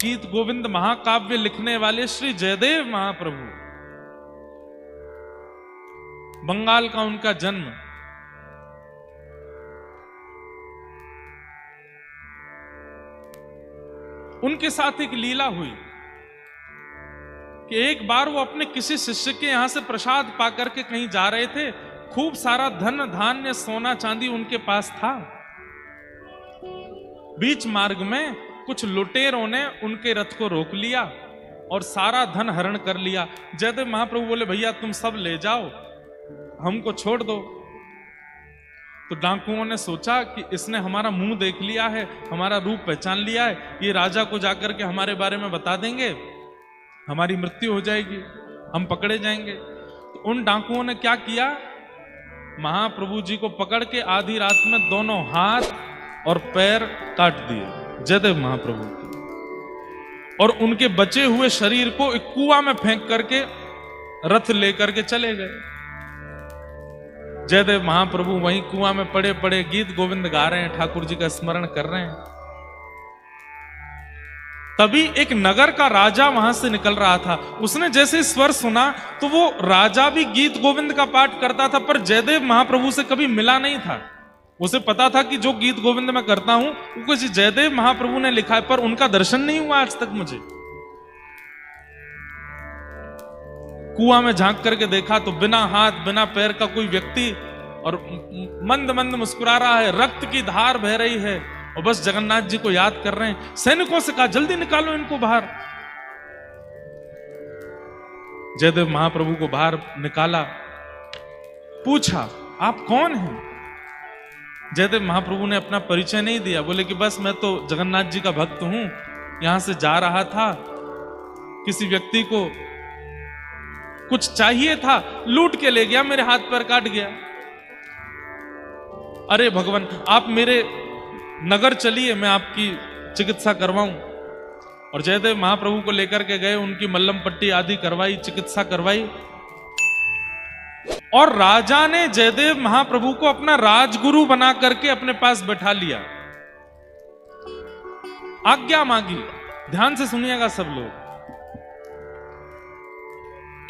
गीत गोविंद महाकाव्य लिखने वाले श्री जयदेव महाप्रभु, बंगाल का उनका जन्म। उनके साथ एक लीला हुई कि एक बार वो अपने किसी शिष्य के यहां से प्रसाद पाकर के कहीं जा रहे थे। खूब सारा धन धान्य सोना चांदी उनके पास था। बीच मार्ग में कुछ लुटेरों ने उनके रथ को रोक लिया और सारा धन हरण कर लिया। जयदेव महाप्रभु बोले, भैया तुम सब ले जाओ, हमको छोड़ दो। तो डाकुओं ने सोचा कि इसने हमारा मुंह देख लिया है, हमारा रूप पहचान लिया है, ये राजा को जाकर के हमारे बारे में बता देंगे, हमारी मृत्यु हो जाएगी, हम पकड़े जाएंगे। तो उन डाकुओं ने क्या किया, महाप्रभु जी को पकड़ के आधी रात में दोनों हाथ और पैर काट दिए जयदेव महाप्रभु के, और उनके बचे हुए शरीर को एक कुआं में फेंक करके रथ लेकर के चले गए। जयदेव महाप्रभु वहीं कुआं में पड़े पड़े गीत गोविंद गा रहे हैं, ठाकुर जी का स्मरण कर रहे हैं। तभी एक नगर का राजा वहां से निकल रहा था। उसने जैसे स्वर सुना तो वो राजा भी गीत गोविंद का पाठ करता था, पर जयदेव महाप्रभु से कभी मिला नहीं था। उसे पता था कि जो गीत गोविंद मैं करता हूं वो किसी जयदेव महाप्रभु ने लिखा है, पर उनका दर्शन नहीं हुआ आज तक मुझे। कुआं में झांक करके देखा तो बिना हाथ बिना पैर का कोई व्यक्ति, और मंद मंद मुस्कुरा रहा है, रक्त की धार बह रही है, और बस जगन्नाथ जी को याद कर रहे हैं। सैनिकों से कहा, जल्दी निकालो इनको बाहर। जयदेव महाप्रभु को बाहर निकाला, पूछा आप कौन हैं? जयदेव महाप्रभु ने अपना परिचय नहीं दिया, बोले कि बस मैं तो जगन्नाथ जी का भक्त हूं, यहां से जा रहा था, किसी व्यक्ति को कुछ चाहिए था, लूट के ले गया, मेरे हाथ पैर काट गया। अरे भगवान, आप मेरे नगर चलिए, मैं आपकी चिकित्सा करवाऊं। और जयदेव महाप्रभु को लेकर के गए, उनकी मल्लम पट्टी आदि करवाई, चिकित्सा करवाई, और राजा ने जयदेव महाप्रभु को अपना राजगुरु बना करके अपने पास बैठा लिया। आज्ञा मांगी, ध्यान से सुनिएगा सब लोग।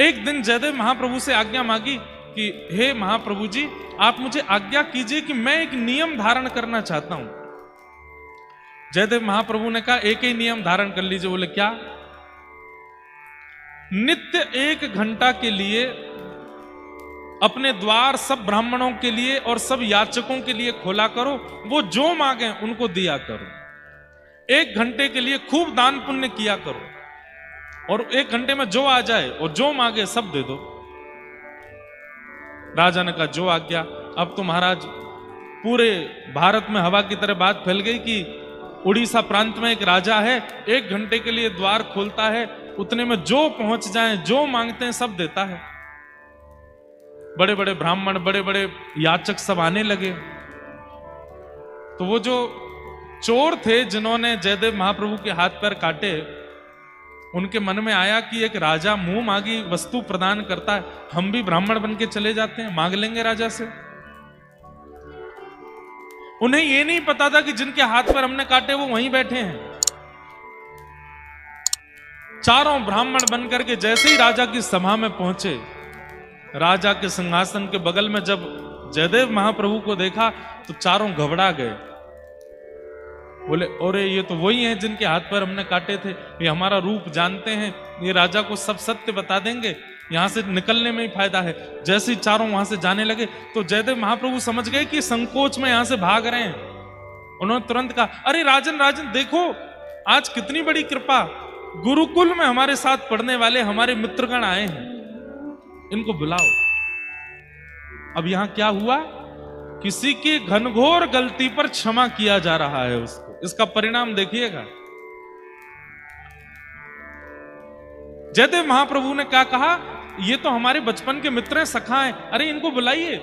एक दिन जयदेव महाप्रभु से आज्ञा मांगी कि हे महाप्रभु जी, आप मुझे आज्ञा कीजिए कि मैं एक नियम धारण करना चाहता हूं। जयदेव महाप्रभु ने कहा, एक ही नियम धारण कर लीजिए। बोले क्या? नित्य 1 घंटा के लिए अपने द्वार सब ब्राह्मणों के लिए और सब याचकों के लिए खोला करो, वो जो मांगे उनको दिया करो। 1 घंटे के लिए खूब दान पुण्य किया करो, और 1 घंटे में जो आ जाए और जो मांगे सब दे दो। राजा ने कहा, जो आज्ञा। अब तो महाराज पूरे भारत में हवा की तरह बात फैल गई कि उड़ीसा प्रांत में एक राजा है, 1 घंटे के लिए द्वार खोलता है, उतने में जो पहुंच जाए, जो मांगते हैं सब देता है। बड़े बड़े ब्राह्मण, बड़े बड़े याचक सब आने लगे। तो वो जो चोर थे जिन्होंने जयदेव महाप्रभु के हाथ पैर काटे, उनके मन में आया कि एक राजा मुंह मांगी वस्तु प्रदान करता है, हम भी ब्राह्मण बन के चले जाते हैं, मांग लेंगे राजा से। उन्हें यह नहीं पता था कि जिनके हाथ पर हमने काटे वो वहीं बैठे हैं। चारों ब्राह्मण बनकर के जैसे ही राजा की सभा में पहुंचे, राजा के सिंहासन के बगल में जब जयदेव महाप्रभु को देखा तो चारों घबरा गए। बोले, अरे ये तो वही हैं जिनके हाथ पर हमने काटे थे, ये हमारा रूप जानते हैं, ये राजा को सब सत्य बता देंगे, यहां से निकलने में ही फायदा है। जैसे ही चारों वहां से जाने लगे तो जयदेव महाप्रभु समझ गए कि संकोच में यहां से भाग रहे हैं। उन्होंने तुरंत कहा, अरे राजन राजन देखो, आज कितनी बड़ी कृपा, गुरुकुल में हमारे साथ पढ़ने वाले हमारे मित्रगण आए हैं, इनको बुलाओ। अब यहां क्या हुआ, किसी की घनघोर गलती पर क्षमा किया जा रहा है उसको। इसका परिणाम देखिएगा। जयदेव महाप्रभु ने क्या कहा, ये तो हमारे बचपन के मित्र हैं, सखा हैं, अरे इनको बुलाइए।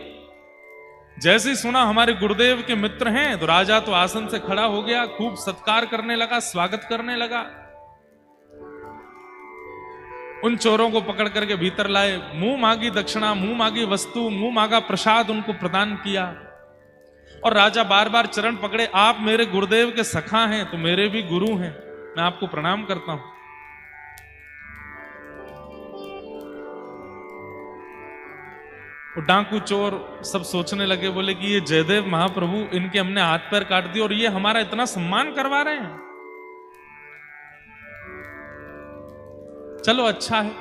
जैसे ही सुना हमारे गुरुदेव के मित्र हैं तो राजा तो आसन से खड़ा हो गया, खूब सत्कार करने लगा, स्वागत करने लगा। उन चोरों को पकड़ करके भीतर लाए, मुंह मांगी दक्षिणा, मुंह मांगी वस्तु, मुंह मांगा प्रसाद उनको प्रदान किया। और राजा बार बार चरण पकड़े, आप मेरे गुरुदेव के सखा हैं तो मेरे भी गुरु हैं, मैं आपको प्रणाम करता हूं। डाकू चोर सब सोचने लगे, बोले कि ये जयदेव महाप्रभु, इनके हमने हाथ पैर काट दिए और ये हमारा इतना सम्मान करवा रहे हैं। चलो अच्छा है,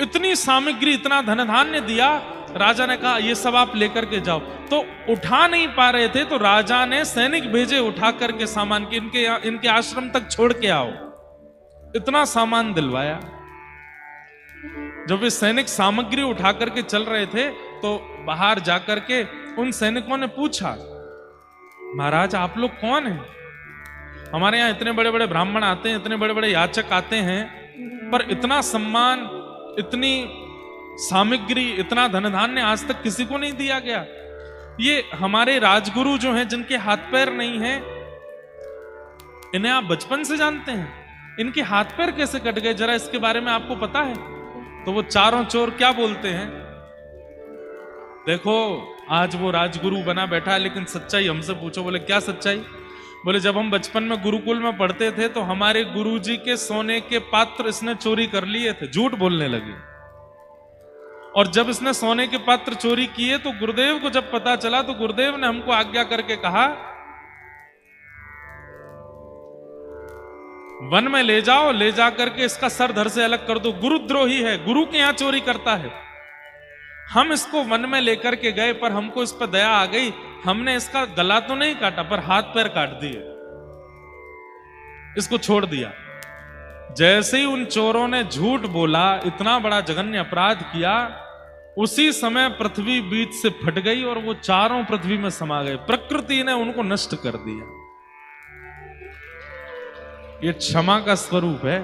इतनी सामग्री, इतना धन धान्य दिया। राजा ने कहा ये सब आप लेकर के जाओ। तो उठा नहीं पा रहे थे तो राजा ने सैनिक भेजे उठा करके सामान के इनके आश्रम तक छोड़ के आओ। इतना सामान दिलवाया। जब वे सैनिक सामग्री उठा करके चल रहे थे तो बाहर जाकर के उन सैनिकों ने पूछा, महाराज आप लोग कौन हैं? हमारे यहाँ इतने बड़े बड़े ब्राह्मण आते हैं, इतने बड़े बड़े याचक आते हैं, पर इतना सम्मान, इतनी सामग्री, इतना धन धान्य आज तक किसी को नहीं दिया गया। ये हमारे राजगुरु जो हैं, जिनके हाथ पैर नहीं हैं, इन्हें आप बचपन से जानते हैं, इनके हाथ पैर कैसे कट गए, जरा इसके बारे में आपको पता है? तो वो चारों चोर क्या बोलते हैं, देखो आज वो राजगुरु बना बैठा है, लेकिन सच्चाई हमसे पूछो। बोले क्या सच्चाई? बोले जब हम बचपन में गुरुकुल में पढ़ते थे तो हमारे गुरुजी के सोने के पात्र इसने चोरी कर लिए थे। झूठ बोलने लगे। और जब इसने सोने के पात्र चोरी किए तो गुरुदेव को जब पता चला तो गुरुदेव ने हमको आज्ञा करके कहा, वन में ले जाओ, ले जाकर के इसका सर धड़ से अलग कर दो, गुरुद्रोही है, गुरु के यहां चोरी करता है। हम इसको वन में लेकर के गए, पर हमको इस पर दया आ गई, हमने इसका गला तो नहीं काटा पर हाथ पैर काट दिए, इसको छोड़ दिया। जैसे ही उन चोरों ने झूठ बोला, इतना बड़ा जघन्य अपराध किया, उसी समय पृथ्वी बीच से फट गई और वो चारों पृथ्वी में समा गए। प्रकृति ने उनको नष्ट कर दिया। ये क्षमा का स्वरूप है।